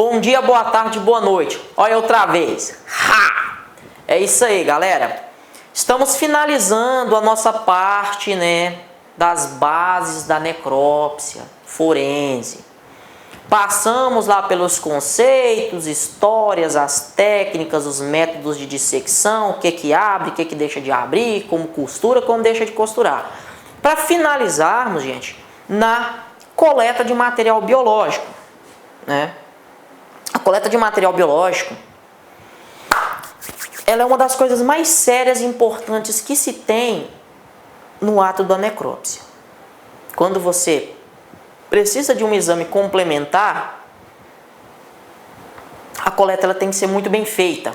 Bom dia, boa tarde, boa noite. Olha outra vez. Ha! É isso aí, galera. Estamos finalizando a nossa parte, né, das bases da necrópsia forense. Passamos lá pelos conceitos, histórias, as técnicas, os métodos de dissecção, o que abre, o que deixa de abrir, como costura, como deixa de costurar. Para finalizarmos, gente, na coleta de material biológico, né? A coleta de material biológico, ela é uma das coisas mais sérias e importantes que se tem no ato da necrópsia. Quando você precisa de um exame complementar, a coleta ela tem que ser muito bem feita.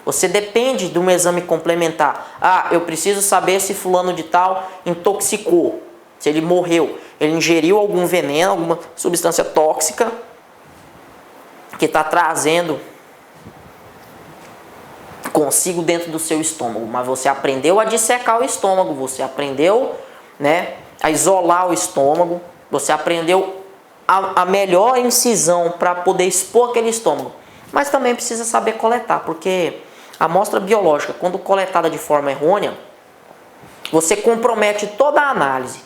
Você depende de um exame complementar. Ah, eu preciso saber se fulano de tal intoxicou, se ele morreu, ele ingeriu algum veneno, alguma substância tóxica que está trazendo consigo dentro do seu estômago. Mas você aprendeu a dissecar o estômago, você aprendeu, né, a isolar o estômago, você aprendeu a melhor incisão para poder expor aquele estômago. Mas também precisa saber coletar, porque a amostra biológica, quando coletada de forma errônea, você compromete toda a análise.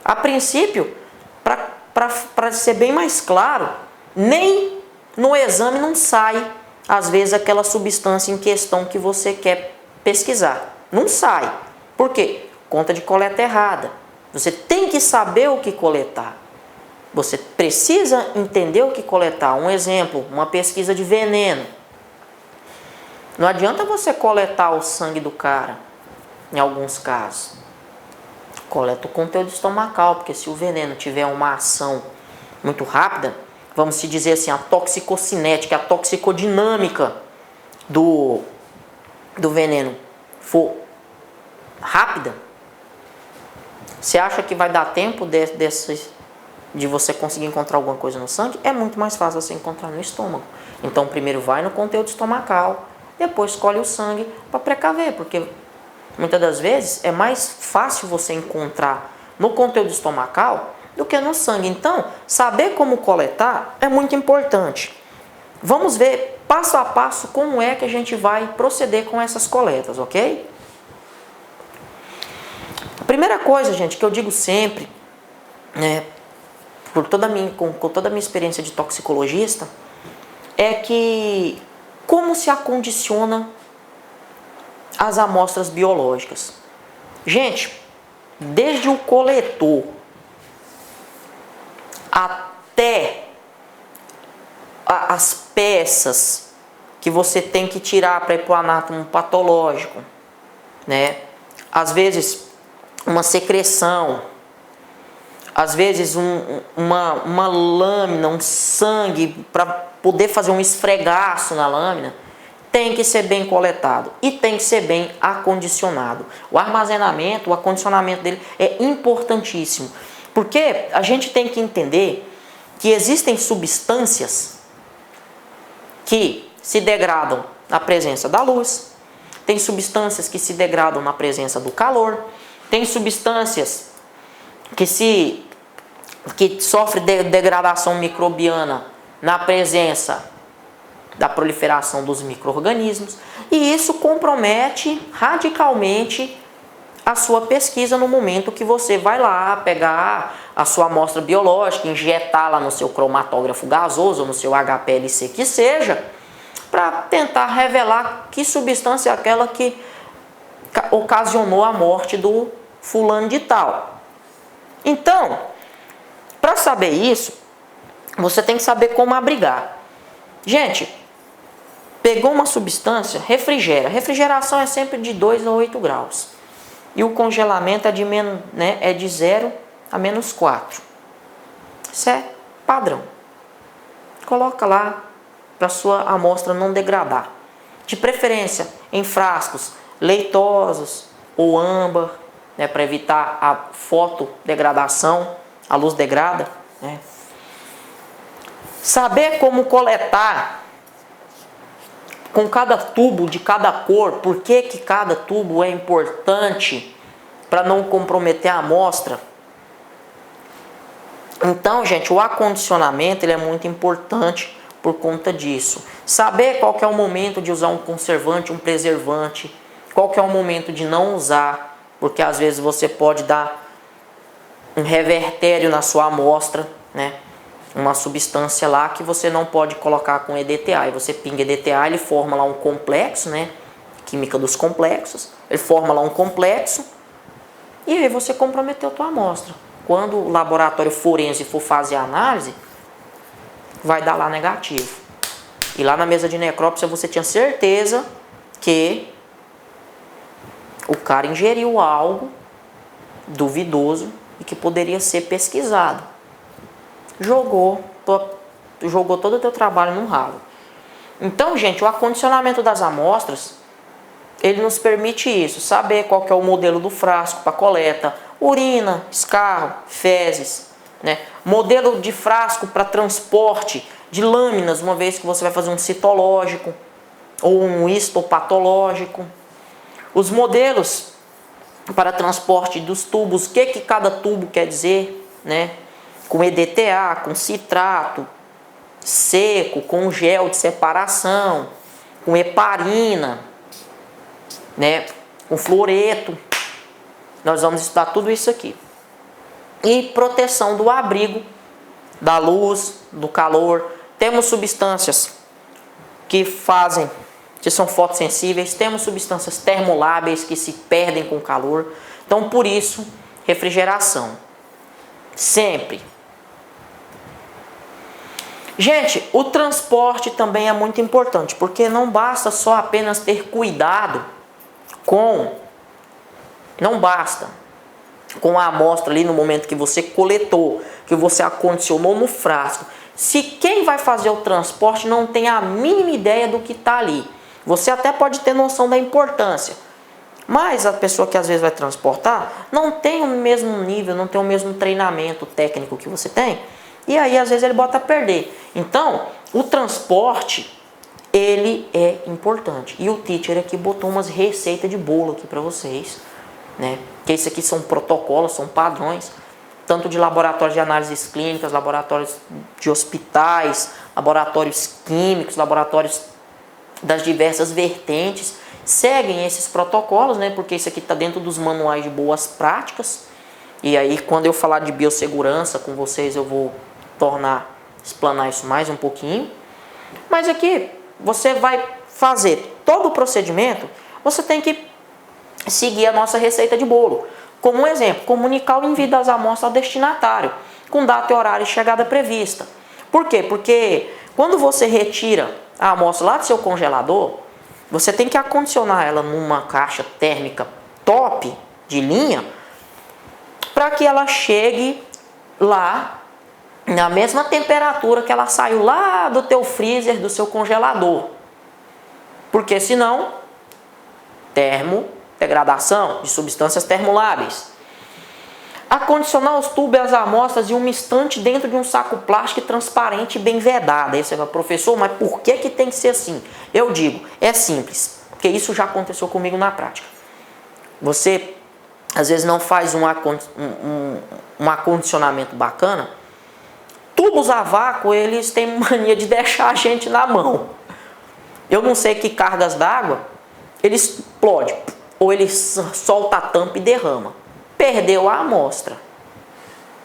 A princípio, para ser bem mais claro, nem no exame não sai, às vezes, aquela substância em questão que você quer pesquisar. Não sai. Por quê? Conta de coleta errada. Você tem que saber o que coletar. Você precisa entender o que coletar. Um exemplo, uma pesquisa de veneno. Não adianta você coletar o sangue do cara, em alguns casos. Coleta o conteúdo estomacal, porque se o veneno tiver uma ação muito rápida, vamos se dizer assim, a toxicocinética, a toxicodinâmica do veneno for rápida, você acha que vai dar tempo de você conseguir encontrar alguma coisa no sangue? É muito mais fácil você encontrar no estômago. Então primeiro vai no conteúdo estomacal, depois escolhe o sangue para precaver, porque muitas das vezes é mais fácil você encontrar no conteúdo estomacal do que no sangue. Então, saber como coletar é muito importante. Vamos ver passo a passo como é que a gente vai proceder com essas coletas, ok? A primeira coisa, gente, que eu digo sempre, né, com toda a minha experiência de toxicologista, é que como se acondiciona as amostras biológicas. Gente, desde o coletor até as peças que você tem que tirar para ir para o anátomo patológico, né? Às vezes uma secreção, às vezes uma lâmina, um sangue, para poder fazer um esfregaço na lâmina, tem que ser bem coletado e tem que ser bem acondicionado. O armazenamento, o acondicionamento dele é importantíssimo. Porque a gente tem que entender que existem substâncias que se degradam na presença da luz, tem substâncias que se degradam na presença do calor, tem substâncias que sofrem degradação microbiana na presença da proliferação dos micro-organismos, e isso compromete radicalmente a sua pesquisa no momento que você vai lá pegar a sua amostra biológica, injetar lá no seu cromatógrafo gasoso, ou no seu HPLC que seja, para tentar revelar que substância é aquela que ocasionou a morte do fulano de tal. Então, para saber isso, você tem que saber como abrigar. Gente, pegou uma substância, refrigera. Refrigeração é sempre de 2 a 8 graus. E o congelamento é de 0 a menos 4. Isso é padrão. Coloca lá para sua amostra não degradar. De preferência em frascos leitosos ou âmbar, né, para evitar a fotodegradação, a luz degrada. Né. Saber como coletar com cada tubo de cada cor, por que cada tubo é importante para não comprometer a amostra. Então, gente, o acondicionamento ele é muito importante por conta disso. Saber qual que é o momento de usar um conservante, um preservante, qual que é o momento de não usar, porque às vezes você pode dar um revertério na sua amostra, né? Uma substância lá que você não pode colocar com EDTA. E você pinga EDTA, ele forma lá um complexo, né? Química dos complexos. Ele forma lá um complexo e aí você comprometeu a tua amostra. Quando o laboratório forense for fazer a análise, vai dar lá negativo. E lá na mesa de necrópsia você tinha certeza que o cara ingeriu algo duvidoso e que poderia ser pesquisado. Jogou todo o teu trabalho no ralo. Então, gente, o acondicionamento das amostras, ele nos permite isso, saber qual que é o modelo do frasco para coleta, urina, escarro, fezes, né? Modelo de frasco para transporte de lâminas, uma vez que você vai fazer um citológico ou um histopatológico. Os modelos para transporte dos tubos, o que cada tubo quer dizer, né? Com EDTA, com citrato, seco, com gel de separação, com heparina, né? Com fluoreto. Nós vamos estudar tudo isso aqui. E proteção do abrigo, da luz, do calor. Temos substâncias que são fotossensíveis, temos substâncias termolábeis que se perdem com o calor. Então, por isso, refrigeração. Sempre. Gente, o transporte também é muito importante, porque não basta só apenas ter cuidado com a amostra ali no momento que você coletou, que você acondicionou no frasco. Se quem vai fazer o transporte não tem a mínima ideia do que está ali, você até pode ter noção da importância, mas a pessoa que às vezes vai transportar não tem o mesmo nível, não tem o mesmo treinamento técnico que você tem, e aí às vezes ele bota a perder. Então, o transporte, ele é importante. E o teacher aqui botou umas receitas de bolo aqui para vocês, né? Que isso aqui são protocolos, são padrões, tanto de laboratórios de análises clínicas, laboratórios de hospitais, laboratórios químicos, laboratórios das diversas vertentes, seguem esses protocolos, né? Porque isso aqui está dentro dos manuais de boas práticas. E aí, quando eu falar de biossegurança com vocês, eu vou explanar isso mais um pouquinho. Mas aqui, você vai fazer todo o procedimento, você tem que seguir a nossa receita de bolo. Como um exemplo, comunicar o envio das amostras ao destinatário, com data e horário e chegada prevista. Por quê? Porque quando você retira a amostra lá do seu congelador, você tem que acondicionar ela numa caixa térmica top de linha, para que ela chegue lá na mesma temperatura que ela saiu lá do teu freezer, do seu congelador. Porque senão, termodegradação de substâncias termoláveis. Acondicionar os tubos e as amostras em uma estante dentro de um saco plástico transparente e bem vedado. Aí você fala, professor, mas por que tem que ser assim? Eu digo, é simples, porque isso já aconteceu comigo na prática. Você, às vezes, não faz um acondicionamento bacana. Tubos a vácuo, eles têm mania de deixar a gente na mão. Eu não sei que cargas d'água, ele explode, ou ele solta a tampa e derrama. Perdeu a amostra,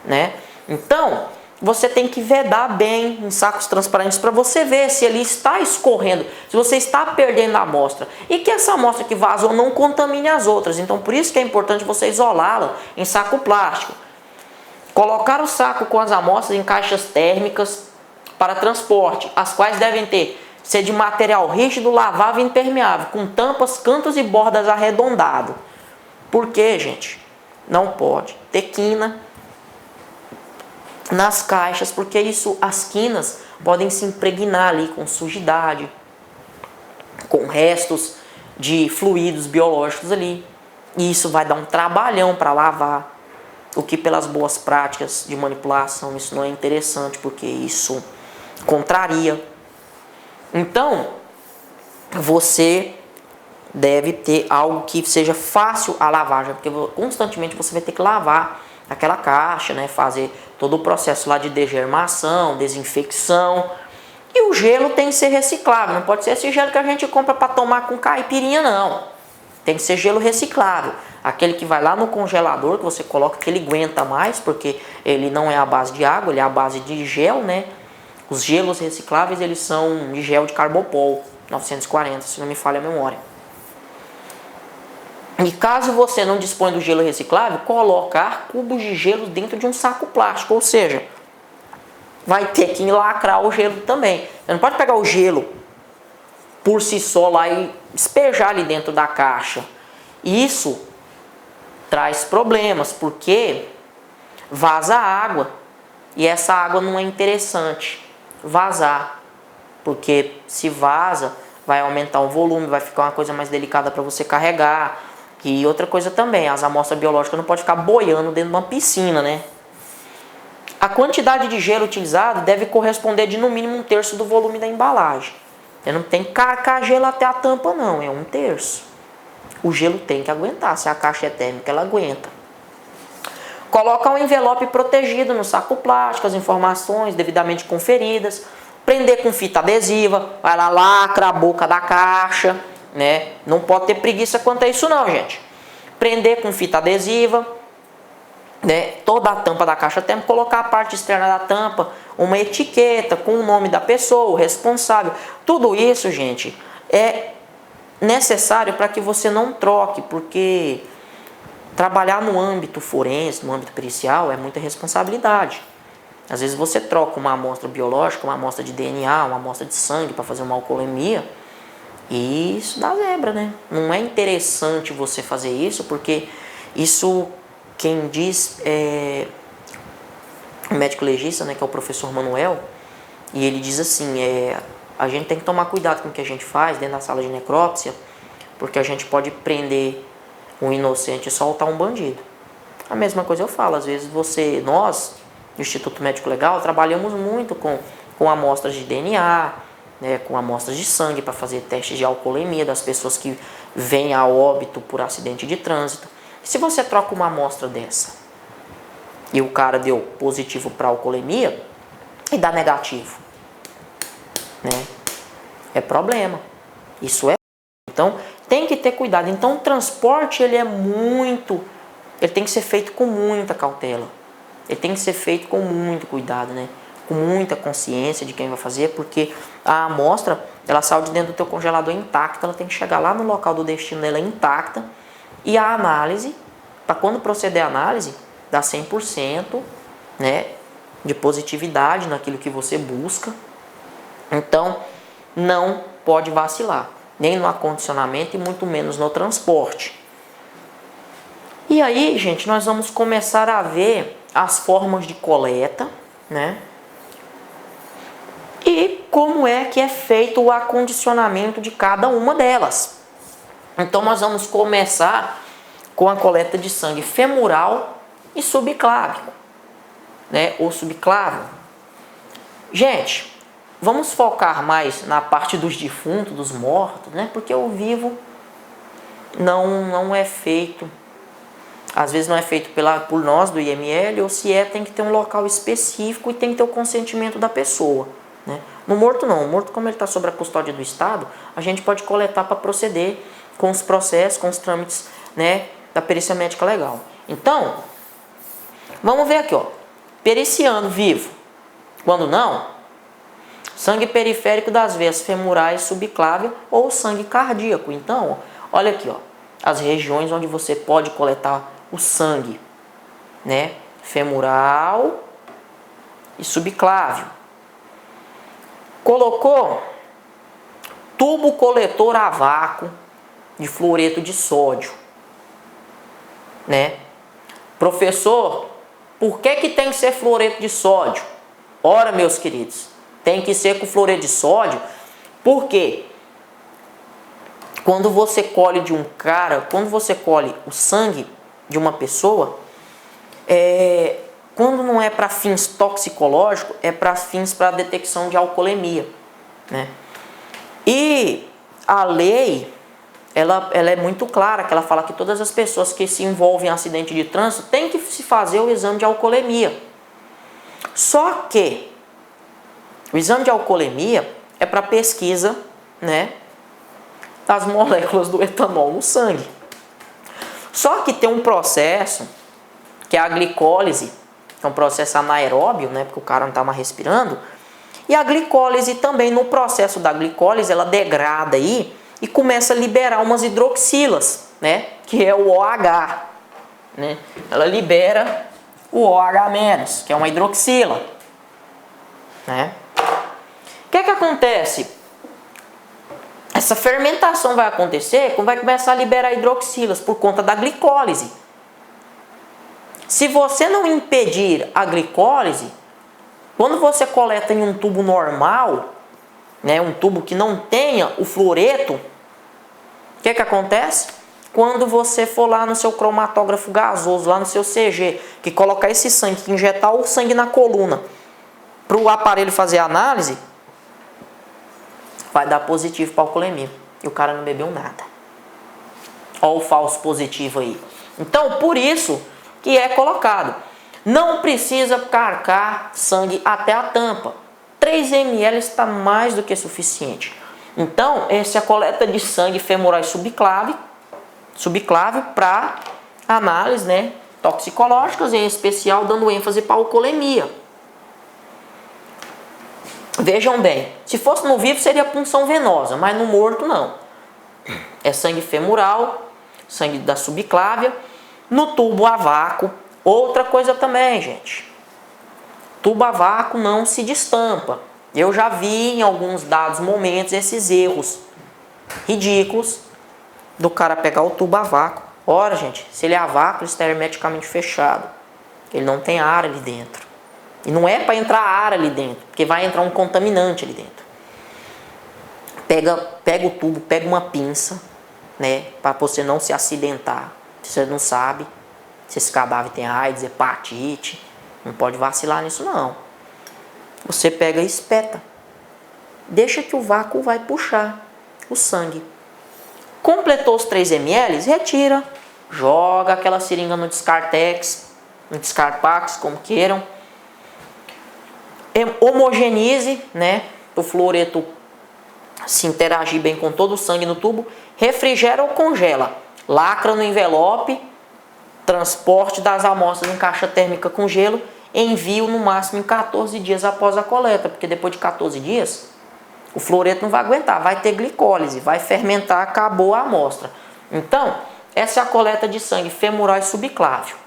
né? Então, você tem que vedar bem em sacos transparentes para você ver se ele está escorrendo, se você está perdendo a amostra e que essa amostra que vazou não contamine as outras. Então, por isso que é importante você isolá-la em saco plástico. Colocar o saco com as amostras em caixas térmicas para transporte, as quais devem ser de material rígido, lavável e impermeável, com tampas, cantos e bordas arredondados. Por quê, gente? Não pode ter quina nas caixas, porque as quinas podem se impregnar ali com sujidade, com restos de fluidos biológicos ali. E isso vai dar um trabalhão para lavar, o que pelas boas práticas de manipulação isso não é interessante, porque isso contraria. Então, você deve ter algo que seja fácil a lavagem, porque constantemente você vai ter que lavar aquela caixa, né? Fazer todo o processo lá de degermação, desinfecção, E o gelo tem que ser reciclável, não pode ser esse gelo que a gente compra para tomar com caipirinha, não. Tem que ser gelo reciclável. Aquele que vai lá no congelador, que você coloca, que ele aguenta mais, porque ele não é à base de água, ele é à base de gel, né? Os gelos recicláveis, eles são de gel de Carbopol, 940, se não me falha a memória. E caso você não dispõe do gelo reciclável, colocar cubos de gelo dentro de um saco plástico, ou seja, vai ter que lacrar o gelo também. Você não pode pegar o gelo por si só lá e despejar ali dentro da caixa. Isso traz problemas, porque vaza água. E essa água não é interessante vazar, porque se vaza, vai aumentar o volume, vai ficar uma coisa mais delicada para você carregar. E outra coisa também, as amostras biológicas não podem ficar boiando dentro de uma piscina, né? A quantidade de gelo utilizado deve corresponder de no mínimo 1/3 do volume da embalagem. Você não tem que carregar gelo até a tampa, não, é 1/3. O gelo tem que aguentar, se a caixa é térmica, ela aguenta. Coloca um envelope protegido no saco plástico, as informações devidamente conferidas. Prender com fita adesiva, vai lá, lacra a boca da caixa, né? Não pode ter preguiça quanto a isso não, gente. Prender com fita adesiva, né? Toda a tampa da caixa térmica, colocar a parte externa da tampa, uma etiqueta com o nome da pessoa, o responsável. Tudo isso, gente, é necessário para que você não troque, porque trabalhar no âmbito forense, no âmbito pericial, é muita responsabilidade. Às vezes você troca uma amostra biológica, uma amostra de DNA, uma amostra de sangue para fazer uma alcoolemia, e isso dá zebra, né? Não é interessante você fazer isso, porque isso, quem diz é o médico legista, né, que é o professor Manuel, e ele diz assim, a gente tem que tomar cuidado com o que a gente faz dentro da sala de necrópsia, porque a gente pode prender um inocente e soltar um bandido. A mesma coisa eu falo, às vezes nós, do Instituto Médico Legal, trabalhamos muito com amostras de DNA, né, com amostras de sangue para fazer testes de alcoolemia das pessoas que vêm a óbito por acidente de trânsito. E se você troca uma amostra dessa e o cara deu positivo para alcoolemia e dá negativo, né, é problema. Isso é. Então tem que ter cuidado. Então o transporte ele tem que ser feito com muita cautela. Ele tem que ser feito com muito cuidado, né? Com muita consciência de quem vai fazer, porque a amostra, ela saiu de dentro do teu congelador intacta, ela tem que chegar lá no local do destino dela intacta, e a análise, para quando proceder a análise, dá 100%, né, de positividade naquilo que você busca. Então, não pode vacilar, nem no acondicionamento e muito menos no transporte. E aí, gente, nós vamos começar a ver as formas de coleta, né? E como é que é feito o acondicionamento de cada uma delas. Então nós vamos começar com a coleta de sangue femoral e subclávico, né? Ou subclávio. Gente, vamos focar mais na parte dos defuntos, dos mortos, né? Porque o vivo não é feito. Às vezes não é feito por nós do IML, ou se tem que ter um local específico e tem que ter o consentimento da pessoa, né? No morto não, o morto, como ele está sob a custódia do Estado, a gente pode coletar para proceder com os processos, com os trâmites, né, da perícia médica legal. Então, vamos ver aqui, ó, periciando vivo. Quando não, sangue periférico das veias femorais subclávia ou sangue cardíaco. Então, olha aqui, ó, as regiões onde você pode coletar o sangue, né, femoral e subclávio. Colocou tubo coletor a vácuo de fluoreto de sódio, né? Professor, por que tem que ser fluoreto de sódio? Ora, meus queridos, tem que ser com fluoreto de sódio, porque quando você colhe o sangue de uma pessoa, quando não é para fins toxicológicos, é para fins para detecção de alcoolemia, né? E a lei, ela é muito clara, que ela fala que todas as pessoas que se envolvem em acidente de trânsito têm que se fazer o exame de alcoolemia. Só que O exame de alcoolemia é para pesquisa, né, das moléculas do etanol no sangue. Só que tem um processo, que é a glicólise, que é um processo anaeróbio, né, porque o cara não está mais respirando. E a glicólise também, no processo da glicólise, ela degrada aí e começa a liberar umas hidroxilas, né, que é o OH, né? Ela libera o OH-, que é uma hidroxila, né? O que acontece? Essa fermentação vai acontecer quando vai começar a liberar hidroxilas por conta da glicólise. Se você não impedir a glicólise, quando você coleta em um tubo normal, né, um tubo que não tenha o fluoreto, o que acontece? Quando você for lá no seu cromatógrafo gasoso, lá no seu CG, que colocar esse sangue, que injetar o sangue na coluna, para o aparelho fazer a análise, vai dar positivo para alcoolemia. E o cara não bebeu nada. Olha o falso positivo aí. Então, por isso que é colocado. Não precisa carcar sangue até a tampa. 3 ml está mais do que suficiente. Então, essa é a coleta de sangue femoral subclávio para análise, né, toxicológicas, em especial dando ênfase para a alcoolemia. Vejam bem, se fosse no vivo seria punção venosa, mas no morto não. É sangue femoral, sangue da subclávia, no tubo a vácuo. Outra coisa também, gente. Tubo a vácuo não se destampa. Eu já vi em alguns dados momentos esses erros ridículos do cara pegar o tubo a vácuo. Ora, gente, se ele é a vácuo, ele está hermeticamente fechado. Ele não tem ar ali dentro. E não é para entrar ar ali dentro, porque vai entrar um contaminante ali dentro. Pega o tubo, pega uma pinça, né, para você não se acidentar. Você não sabe se esse cadáver tem AIDS, hepatite, não pode vacilar nisso não. Você pega e espeta. Deixa que o vácuo vai puxar o sangue. Completou os 3 ml, retira, joga aquela seringa no Descartex, no Descarpax, como queiram. Homogenize, né, o fluoreto se interagir bem com todo o sangue no tubo, refrigera ou congela, lacra no envelope, transporte das amostras em caixa térmica com gelo, envio no máximo em 14 dias após a coleta, porque depois de 14 dias o fluoreto não vai aguentar, vai ter glicólise, vai fermentar, acabou a amostra. Então, essa é a coleta de sangue femoral e subclávio.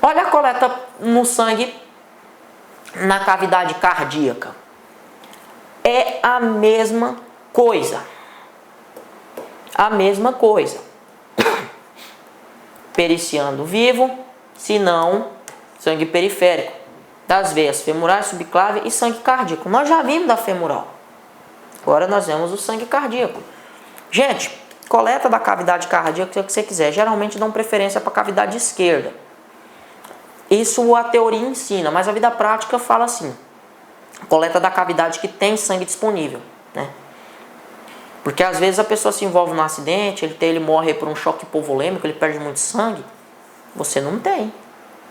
Olha a coleta no sangue na cavidade cardíaca. É a mesma coisa. A mesma coisa. Periciando vivo, se não, sangue periférico, das veias femorais, subclávia e sangue cardíaco. Nós já vimos da femoral. Agora nós vemos o sangue cardíaco. Gente, coleta da cavidade cardíaca, o que você quiser. Geralmente dão preferência para a cavidade esquerda. Isso a teoria ensina, mas a vida prática fala assim. Coleta da cavidade que tem sangue disponível, né? Porque às vezes a pessoa se envolve num acidente, ele morre por um choque hipovolêmico, ele perde muito sangue. Você não tem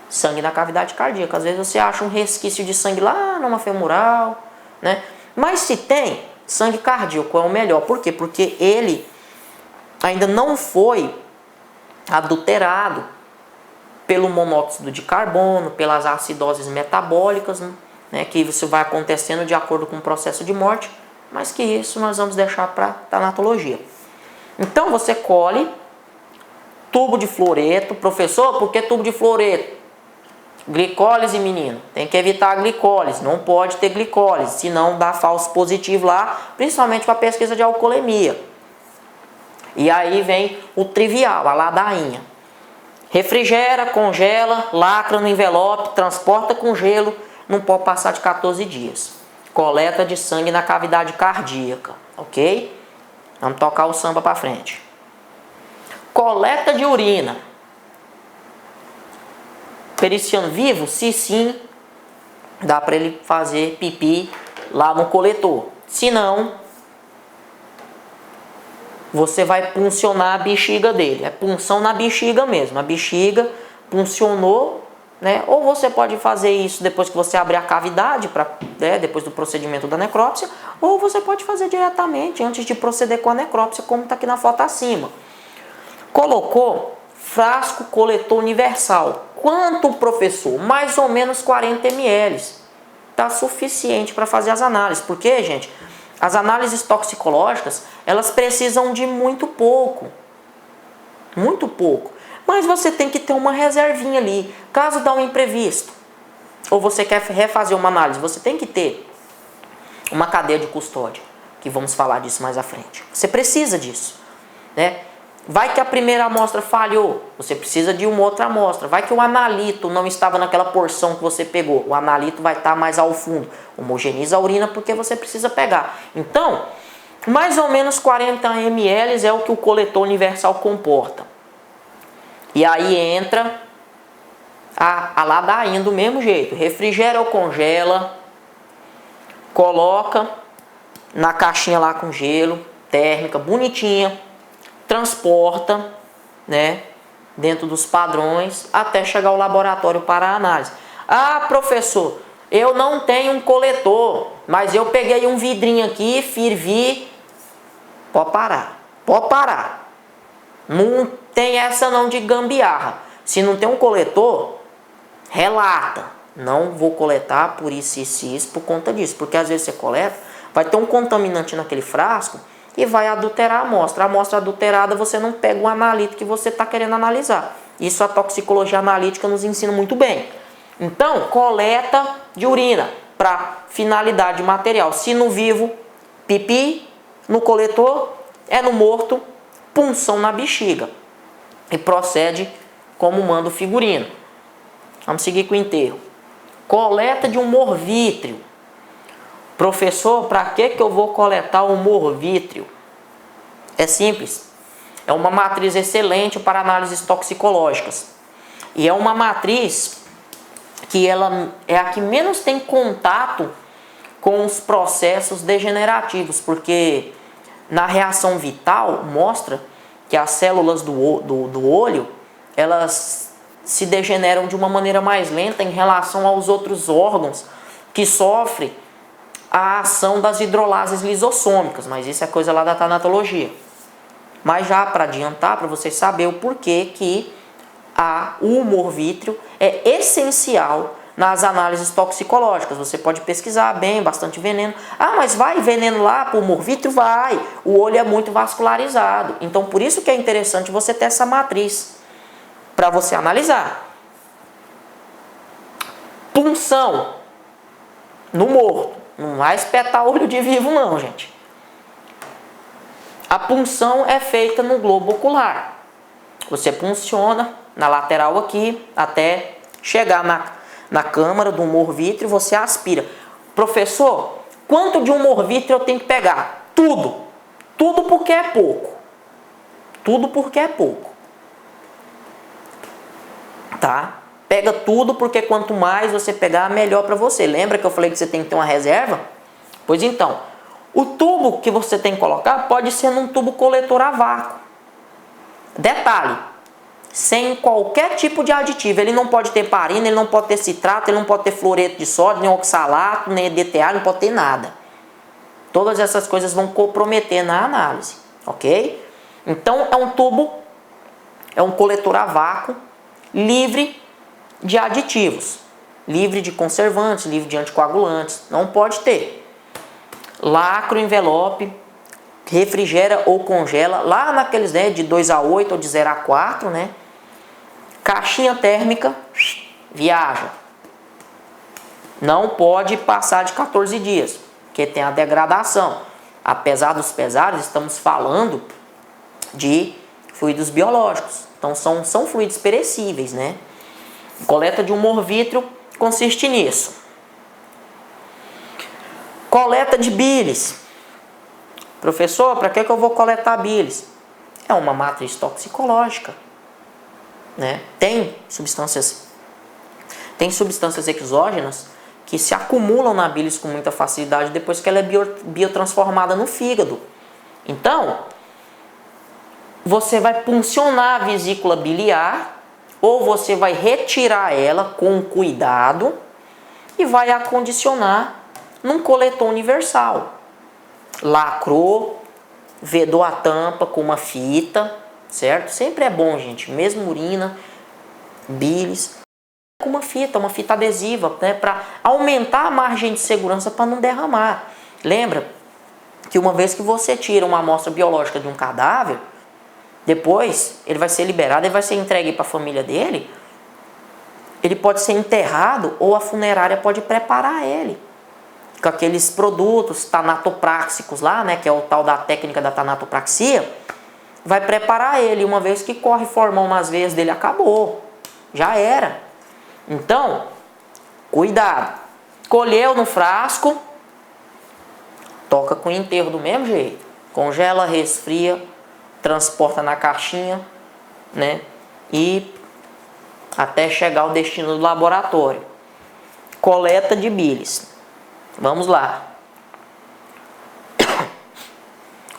sangue na cavidade cardíaca. Às vezes você acha um resquício de sangue lá numa femoral, né? Mas se tem, sangue cardíaco é o melhor. Por quê? Porque ele ainda não foi adulterado pelo monóxido de carbono, pelas acidoses metabólicas, né, que isso vai acontecendo de acordo com o processo de morte, mas que isso nós vamos deixar para a tanatologia. Então você colhe tubo de fluoreto. Professor, por que tubo de fluoreto? Glicólise, menino. Tem que evitar a glicólise, não pode ter glicólise, senão dá falso positivo lá, principalmente para a pesquisa de alcoolemia. E aí vem o trivial, a ladainha. Refrigera, congela, lacra no envelope, transporta com gelo, não pode passar de 14 dias. Coleta de sangue na cavidade cardíaca, ok? Vamos tocar o samba para frente. Coleta de urina. Periciando vivo? Se sim, dá para ele fazer pipi lá no coletor. Se não, você vai puncionar a bexiga dele. É punção na bexiga mesmo. A bexiga puncionou, né? Ou você pode fazer isso depois que você abrir a cavidade, né, depois do procedimento da necrópsia, ou você pode fazer diretamente antes de proceder com a necrópsia, como está aqui na foto acima. Colocou frasco coletor universal. Quanto, professor? Mais ou menos 40 ml. Está suficiente para fazer as análises. Porque, gente, as análises toxicológicas, elas precisam de muito pouco. Muito pouco. Mas você tem que ter uma reservinha ali. Caso dá um imprevisto, ou você quer refazer uma análise, você tem que ter uma cadeia de custódia, que vamos falar disso mais à frente. Você precisa disso, né? Vai que a primeira amostra falhou, você precisa de uma outra amostra. Vai que o analito não estava naquela porção que você pegou, o analito vai estar mais ao fundo. Homogeneiza a urina porque você precisa pegar. Então, mais ou menos 40 ml é o que o coletor universal comporta. E aí entra a ladainha do mesmo jeito. Refrigera ou congela, coloca na caixinha lá com gelo, térmica, bonitinha, transporta, né, dentro dos padrões até chegar ao laboratório para a análise. Ah, professor, eu não tenho um coletor, mas eu peguei um vidrinho aqui, fervi. Pode parar, pode parar. Não tem essa não de gambiarra. Se não tem um coletor, relata. Não vou coletar por isso, por conta disso. Porque às vezes você coleta, vai ter um contaminante naquele frasco e vai adulterar a amostra. A amostra adulterada, você não pega o analito que você está querendo analisar. Isso a toxicologia analítica nos ensina muito bem. Então, coleta de urina para finalidade material. Se no vivo, pipi, no coletor, é no morto, punção na bexiga. E procede como manda o figurino. Vamos seguir com o enterro. Coleta de humor vítreo. Professor, para que eu vou coletar o humor vítreo? É simples. É uma matriz excelente para análises toxicológicas. E é uma matriz que ela é a que menos tem contato com os processos degenerativos, porque na reação vital mostra que as células do olho, elas se degeneram de uma maneira mais lenta em relação aos outros órgãos que sofrem a ação das hidrolases lisossômicas, mas isso é coisa lá da tanatologia. Mas já para adiantar, para vocês saberem o porquê que o humor vítreo é essencial nas análises toxicológicas. Você pode pesquisar bem, bastante veneno. Ah, mas vai veneno lá para o humor vítreo? Vai. O olho é muito vascularizado. Então, por isso que é interessante você ter essa matriz para você analisar. Punção no morto. Não vai espetar olho de vivo não, gente. A punção é feita no globo ocular. Você punciona na lateral aqui até chegar na câmara do humor vítreo, você aspira. Professor, quanto de humor vítreo eu tenho que pegar? Tudo. Tudo porque é pouco. Tudo porque é pouco. Tá? Pega tudo porque quanto mais você pegar, melhor para você. Lembra que eu falei que você tem que ter uma reserva? Pois então, o tubo que você tem que colocar pode ser num tubo coletor a vácuo. Detalhe, sem qualquer tipo de aditivo. Ele não pode ter parina, ele não pode ter citrato, ele não pode ter fluoreto de sódio, nem oxalato, nem EDTA, não pode ter nada. Todas essas coisas vão comprometer na análise, ok? Então é um tubo, é um coletor a vácuo, livre de aditivos, livre de conservantes, livre de anticoagulantes, não pode ter. Lacra o envelope, refrigera ou congela, lá naqueles, né, de 2 a 8 ou de 0 a 4, né? Caixinha térmica, viaja. Não pode passar de 14 dias, porque tem a degradação. Apesar dos pesares, estamos falando de fluidos biológicos. Então são fluidos perecíveis, né? Coleta de humor vítreo consiste nisso. Coleta de bilis. Professor, para que eu vou coletar bilis? É uma matriz toxicológica, né? Tem substâncias exógenas que se acumulam na bilis com muita facilidade depois que ela é biotransformada no fígado. Então, você vai puncionar a vesícula biliar ou você vai retirar ela com cuidado e vai acondicionar num coletor universal. Lacrou, vedou a tampa com uma fita, certo? Sempre é bom, gente, mesmo urina, bilis, com uma fita adesiva, né, para aumentar a margem de segurança para não derramar. Lembra que uma vez que você tira uma amostra biológica de um cadáver, depois ele vai ser liberado, ele vai ser entregue para a família dele, ele pode ser enterrado ou a funerária pode preparar ele com aqueles produtos tanatopráxicos lá, né, que é o tal da técnica da tanatopraxia, vai preparar ele. Uma vez que corre formar umas veias dele, acabou, já era. Então, cuidado. Colheu no frasco, toca com o enterro do mesmo jeito. Congela, resfria, transporta na caixinha, né, e até chegar ao destino do laboratório. Coleta de bilis. Vamos lá.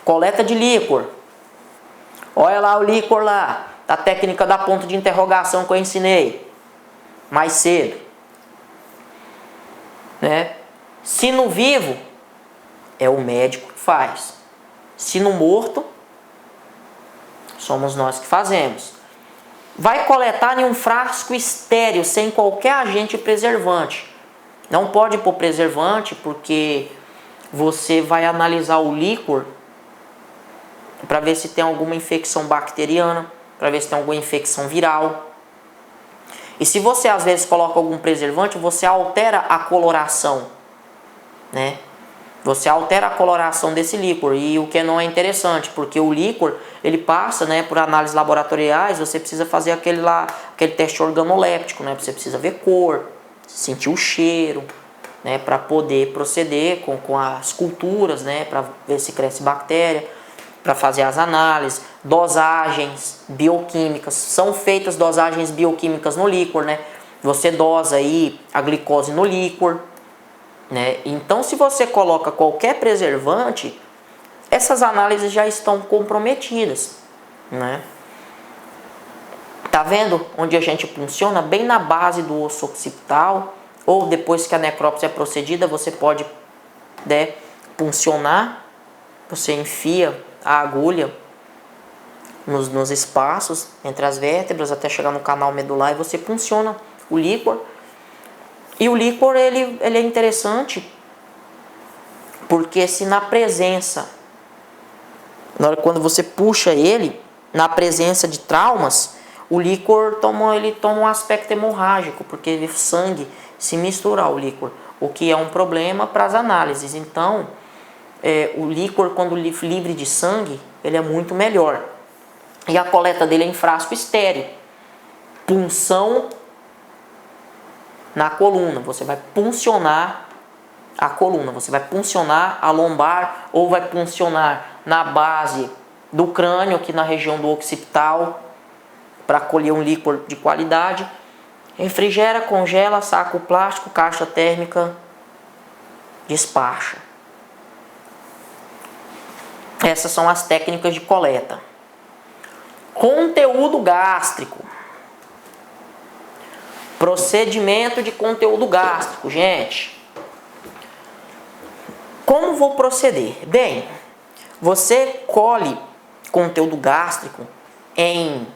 Coleta de líquor. Olha lá o líquor lá, da técnica da ponto de interrogação que eu ensinei mais cedo, né? Se no vivo, é o médico que faz. Se no morto, somos nós que fazemos. Vai coletar em um frasco estéril, sem qualquer agente preservante. Não pode pôr preservante, porque você vai analisar o líquor para ver se tem alguma infecção bacteriana, para ver se tem alguma infecção viral. E se você às vezes coloca algum preservante, você altera a coloração, né? Você altera a coloração desse líquor, e o que não é interessante, porque o líquor, ele passa, né, por análises laboratoriais, você precisa fazer aquele teste organoléptico, né? Você precisa ver cor, sentir o cheiro, né, para poder proceder com as culturas, né, para ver se cresce bactéria, para fazer as análises, dosagens bioquímicas, são feitas dosagens bioquímicas no líquor, né? Você dosa aí a glicose no líquor, né? Então, se você coloca qualquer preservante, essas análises já estão comprometidas, né? Tá vendo onde a gente funciona? Bem na base do osso occipital, ou depois que a necrópsia é procedida, você pode, né, puncionar, você enfia a agulha nos espaços entre as vértebras até chegar no canal medular e você punciona o líquor. E o líquor ele é interessante porque se na presença, quando você puxa ele, na presença de traumas, o líquor toma um aspecto hemorrágico, porque o sangue se mistura ao líquor, o que é um problema para as análises. Então, o líquor, quando livre de sangue, ele é muito melhor. E a coleta dele é em frasco estéril. Punção na coluna. Você vai puncionar a coluna, você vai puncionar a lombar ou vai puncionar na base do crânio, aqui na região do occipital, para colher um líquor de qualidade. Refrigera, congela, saco plástico, caixa térmica, despacha. Essas são as técnicas de coleta. Conteúdo gástrico. Procedimento de conteúdo gástrico, gente. Como vou proceder? Bem, você colhe conteúdo gástrico em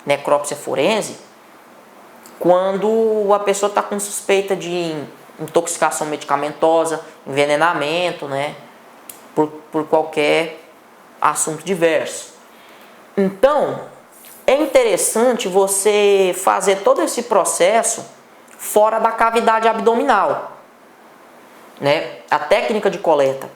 necrópsia forense quando a pessoa está com suspeita de intoxicação medicamentosa, envenenamento, né? Por qualquer assunto diverso. Então, é interessante você fazer todo esse processo fora da cavidade abdominal, né? A técnica de coleta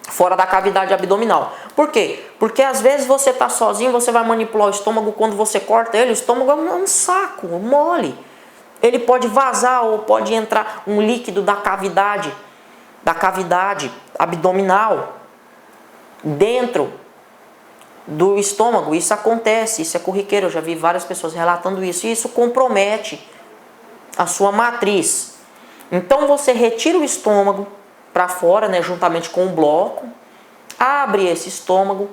fora da cavidade abdominal. Por quê? Porque às vezes você está sozinho, você vai manipular o estômago, quando você corta ele, o estômago é um saco, mole. Ele pode vazar ou pode entrar um líquido da cavidade abdominal dentro do estômago. Isso acontece, isso é corriqueiro, eu já vi várias pessoas relatando isso, e isso compromete a sua matriz. Então você retira o estômago para fora, né, juntamente com o bloco, abre esse estômago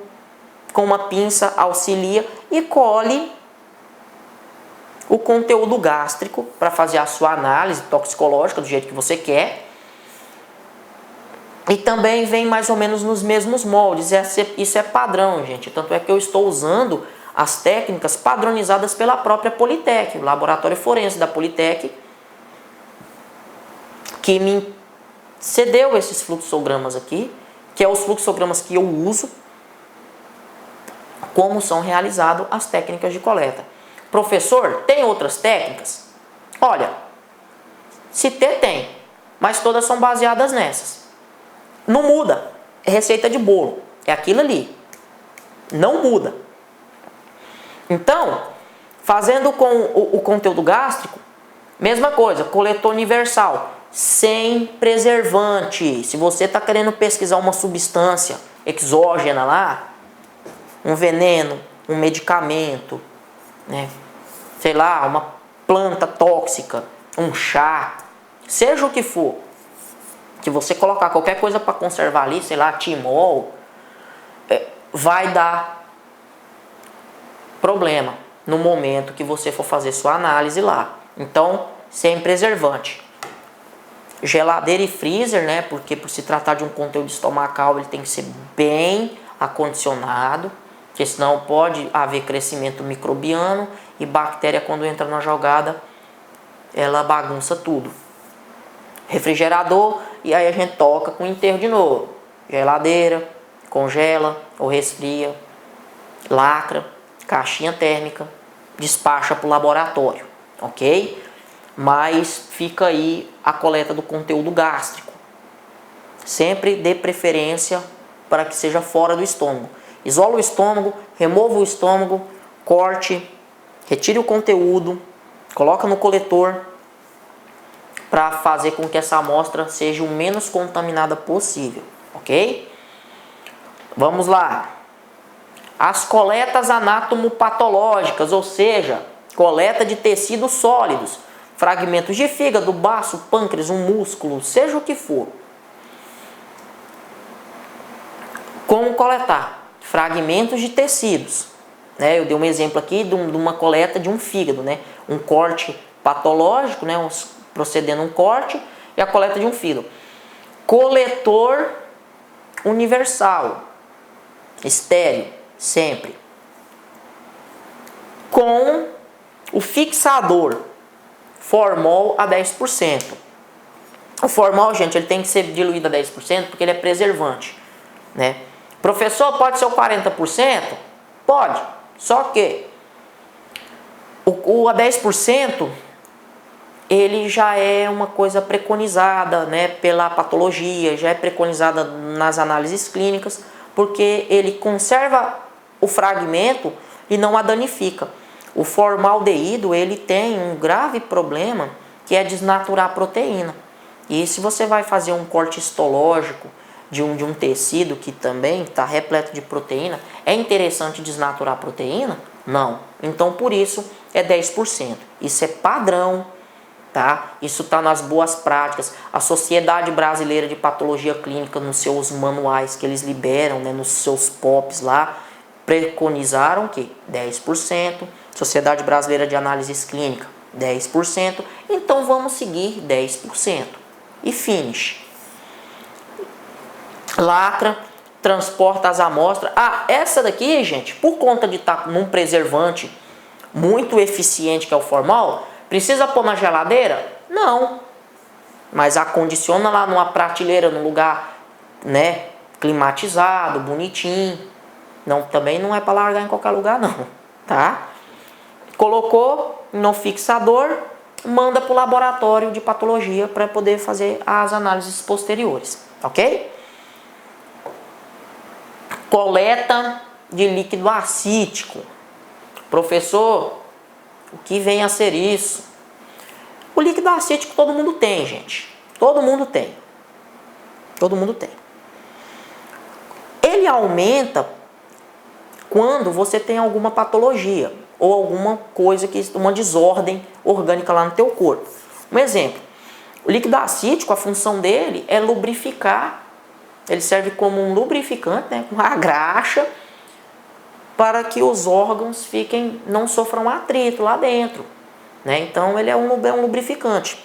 com uma pinça, auxilia e colhe o conteúdo gástrico para fazer a sua análise toxicológica do jeito que você quer. E também vem mais ou menos nos mesmos moldes. Isso é padrão, gente. Tanto é que eu estou usando as técnicas padronizadas pela própria Politec, o laboratório forense da Politec, que me cedeu esses fluxogramas aqui, que é os fluxogramas que eu uso, como são realizadas as técnicas de coleta. Professor, tem outras técnicas? Olha, se tem, mas todas são baseadas nessas. Não muda, é receita de bolo, é aquilo ali, não muda. Então, fazendo com o conteúdo gástrico, mesma coisa, coletor universal, sem preservante. Se você está querendo pesquisar uma substância exógena lá, um veneno, um medicamento, né? Sei lá, uma planta tóxica, um chá, seja o que for, que você colocar qualquer coisa para conservar ali, sei lá, timol, vai dar problema no momento que você for fazer sua análise lá. Então, sem preservante. Geladeira e freezer, né? Porque por se tratar de um conteúdo estomacal, ele tem que ser bem acondicionado, porque senão pode haver crescimento microbiano e bactéria, quando entra na jogada, ela bagunça tudo. Refrigerador, e aí a gente toca com enterro de novo. Geladeira, congela ou resfria, lacra, caixinha térmica, despacha para o laboratório, ok? Mas fica aí a coleta do conteúdo gástrico. Sempre dê preferência para que seja fora do estômago. Isola o estômago, remova o estômago, corte, retire o conteúdo, coloca no coletor para fazer com que essa amostra seja o menos contaminada possível, ok? Vamos lá. As coletas anatomopatológicas, ou seja, coleta de tecidos sólidos, fragmentos de fígado, baço, pâncreas, um músculo, seja o que for. Como coletar? Fragmentos de tecidos. Eu dei um exemplo aqui de uma coleta de um fígado, né? Um corte patológico, né? Procedendo um corte, e a coleta de um fígado. Coletor universal, estéril, sempre. Com o fixador, formol a 10%. O formol, gente, ele tem que ser diluído a 10% porque ele é preservante, né? Professor, pode ser o 40%? Pode, só que o a 10%, ele já é uma coisa preconizada, né, pela patologia, já é preconizada nas análises clínicas, porque ele conserva o fragmento e não a danifica. O formaldeído, ele tem um grave problema, que é desnaturar a proteína. E se você vai fazer um corte histológico de um tecido que também está repleto de proteína, é interessante desnaturar a proteína? Não. Então, por isso, é 10%. Isso é padrão, tá? Isso está nas boas práticas. A Sociedade Brasileira de Patologia Clínica, nos seus manuais que eles liberam, né, nos seus POPs lá, preconizaram que 10%. Sociedade Brasileira de Análises Clínicas, 10%. Então, vamos seguir 10%. E finish. Lacra, transporta as amostras. Essa daqui, gente, por conta de estar num preservante muito eficiente, que é o formol, precisa pôr na geladeira? Não. Mas acondiciona lá numa prateleira, num lugar, né, climatizado, bonitinho. Não, também não é para largar em qualquer lugar, não, tá? Colocou no fixador, manda para o laboratório de patologia para poder fazer as análises posteriores, ok? Coleta de líquido acítico. Professor, o que vem a ser isso? O líquido acítico todo mundo tem, gente. Todo mundo tem. Todo mundo tem. Ele aumenta quando você tem alguma patologia ou alguma coisa, uma desordem orgânica lá no teu corpo. Um exemplo. O líquido acítico, a função dele é lubrificar. Ele serve como um lubrificante, né, uma graxa, para que os órgãos não sofram atrito lá dentro. né? Então ele é um lubrificante.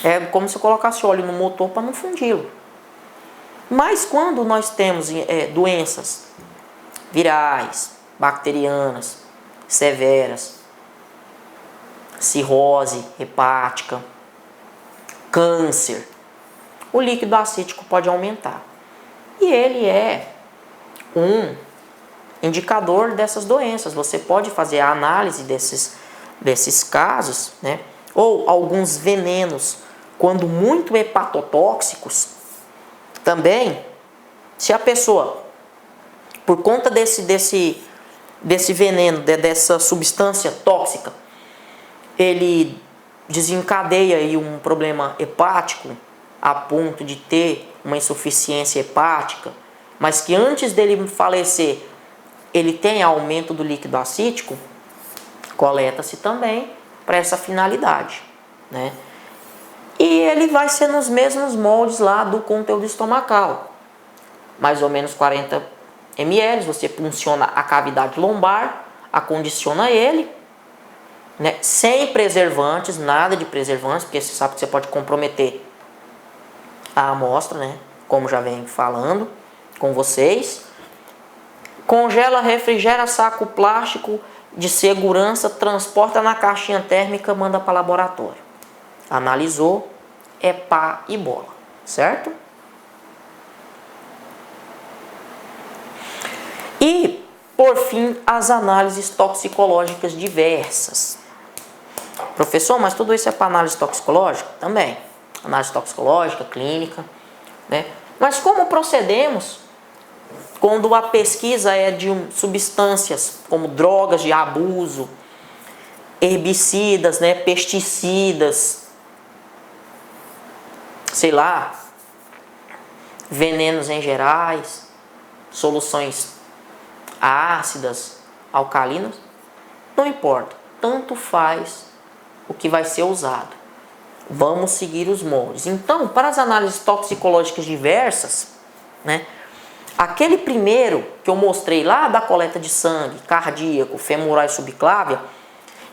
É como se eu colocasse óleo no motor para não fundi-lo. Mas quando nós temos doenças virais, bacterianas, severas, cirrose hepática, câncer, o líquido acítico pode aumentar. E ele é um indicador dessas doenças. Você pode fazer a análise desses casos, né? Ou alguns venenos, quando muito hepatotóxicos, também, se a pessoa, por conta desse veneno, dessa substância tóxica, ele desencadeia aí um problema hepático a ponto de ter uma insuficiência hepática, mas que antes dele falecer ele tem aumento do líquido acítico, coleta-se também para essa finalidade, né? E ele vai ser nos mesmos moldes lá do conteúdo estomacal, mais ou menos 40 ml. Você punciona a cavidade lombar, acondiciona ele, né? Sem preservantes, nada de preservantes, porque você sabe que você pode comprometer a amostra, né? Como já venho falando com vocês. Congela, refrigera, saco plástico de segurança, transporta na caixinha térmica, manda para laboratório. Analisou, é pá e bola, certo? E, por fim, as análises toxicológicas diversas. Professor, mas tudo isso é para análise toxicológica? Também. Análise toxicológica, clínica, né? Mas como procedemos quando a pesquisa é de substâncias como drogas de abuso, herbicidas, né, pesticidas, sei lá, venenos em gerais, soluções ácidas, alcalinas? Não importa, tanto faz o que vai ser usado. Vamos seguir os moldes. Então, para as análises toxicológicas diversas, né, aquele primeiro que eu mostrei lá da coleta de sangue, cardíaco, femoral e subclávia,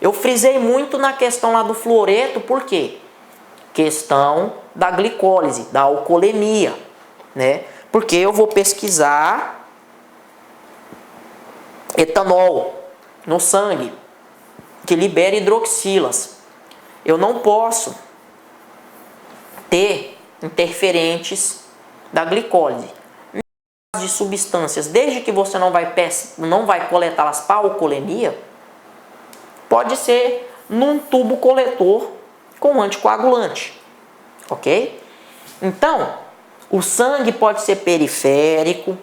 eu frisei muito na questão lá do fluoreto, por quê? Questão da glicólise, da alcoolemia, né? Porque eu vou pesquisar etanol no sangue, que libera hidroxilas. Eu não posso ter interferentes da glicólise. De substâncias, desde que você não vai coletá-las para alcoolemia, pode ser num tubo coletor com anticoagulante, ok? Então, o sangue pode ser periférico,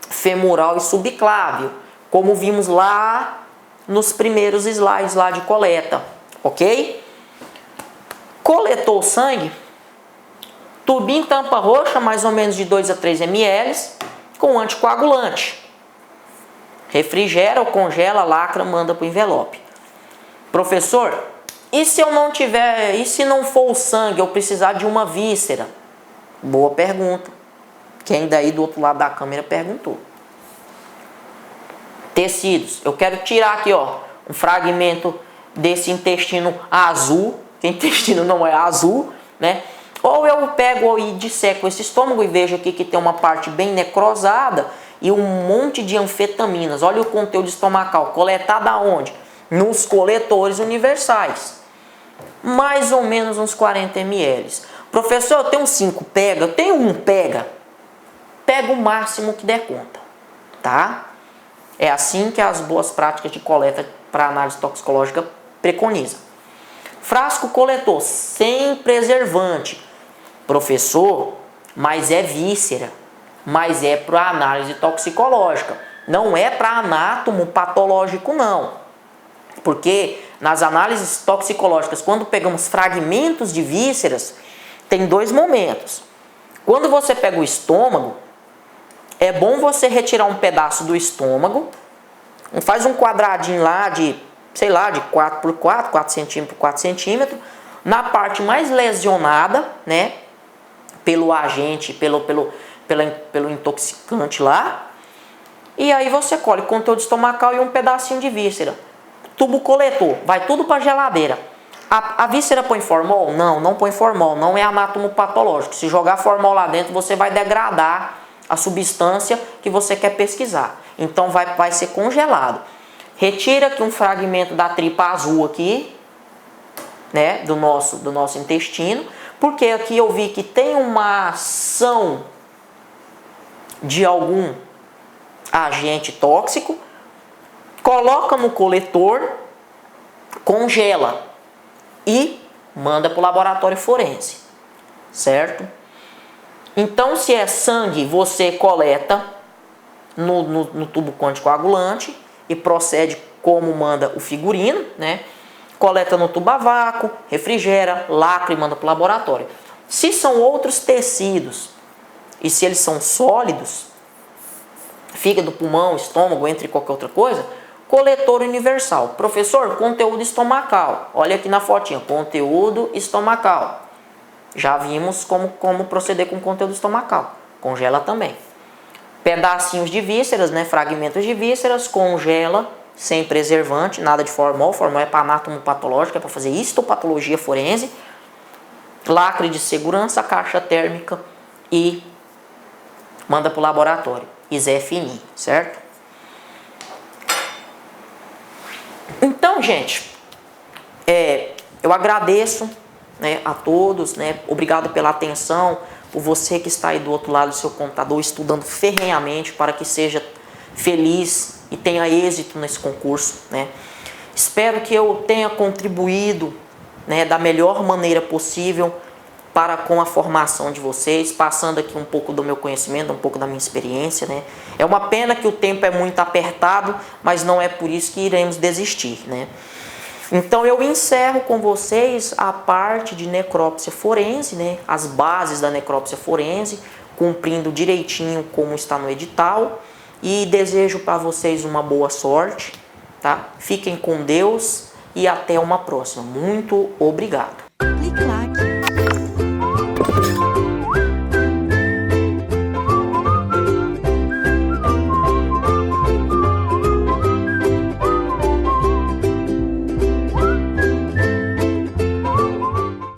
femoral e subclávio, como vimos lá nos primeiros slides lá de coleta, ok? Coletou o sangue, tubinho tampa roxa, mais ou menos de 2 a 3 ml, com anticoagulante. Refrigera ou congela, lacra, manda para o envelope. Professor, e se eu não tiver, e se não for o sangue, eu precisar de uma víscera? Boa pergunta. Quem daí do outro lado da câmera perguntou. Tecidos. Eu quero tirar aqui, ó, um fragmento desse intestino azul, que intestino não é azul, né? Ou eu pego e disseco esse estômago e vejo aqui que tem uma parte bem necrosada e um monte de anfetaminas. Olha o conteúdo estomacal, coletado aonde? Nos coletores universais. Mais ou menos uns 40 ml. Professor, eu tenho 5 pega, eu tenho 1 pega. Pega o máximo que der conta, tá? É assim que as boas práticas de coleta para análise toxicológica preconizam. Frasco coletor, sem preservante. Professor, mas é víscera, mas é para análise toxicológica, não é para anátomo patológico não, porque nas análises toxicológicas, quando pegamos fragmentos de vísceras, tem 2 momentos. Quando você pega o estômago, é bom você retirar um pedaço do estômago, faz um quadradinho lá de, sei lá, de 4 por 4, 4 centímetros por 4 centímetros, na parte mais lesionada, né, pelo agente, pelo intoxicante lá, e aí você colhe conteúdo estomacal e um pedacinho de víscera. tubo coletor, vai tudo para a geladeira. A víscera põe formol? Não, não põe formol, não é anatomopatológico. Se jogar formol lá dentro, você vai degradar a substância que você quer pesquisar. Então vai ser congelado. Retira aqui um fragmento da tripa azul aqui, né, do nosso intestino, porque aqui eu vi que tem uma ação de algum agente tóxico, coloca no coletor, congela e manda para o laboratório forense, certo? Então, se é sangue, você coleta no tubo quanticoagulante e procede como manda o figurino, né? Coleta no tubo a vácuo, refrigera, lacra e manda para o laboratório. Se são outros tecidos e se eles são sólidos, fígado, pulmão, estômago, entre qualquer outra coisa, coletor universal. Professor, conteúdo estomacal. Olha aqui na fotinha, conteúdo estomacal. Já vimos como proceder com conteúdo estomacal. Congela também. Pedacinhos de vísceras, né, fragmentos de vísceras, congela sem preservante, nada de formol. Formol é para anatomopatológico, é para fazer histopatologia forense. Lacre de segurança, caixa térmica e manda para o laboratório. ISEFNI, certo? Então, gente, eu agradeço, né, a todos, né, obrigado pela atenção, por você que está aí do outro lado do seu computador estudando ferrenhamente para que seja feliz e tenha êxito nesse concurso, né? Espero que eu tenha contribuído, né, da melhor maneira possível para com a formação de vocês, passando aqui um pouco do meu conhecimento, um pouco da minha experiência, né? É uma pena que o tempo é muito apertado, mas não é por isso que iremos desistir, né? Então eu encerro com vocês a parte de necrópsia forense, né? As bases da necrópsia forense, cumprindo direitinho como está no edital, e desejo para vocês uma boa sorte, tá? Fiquem com Deus e até uma próxima. Muito obrigado.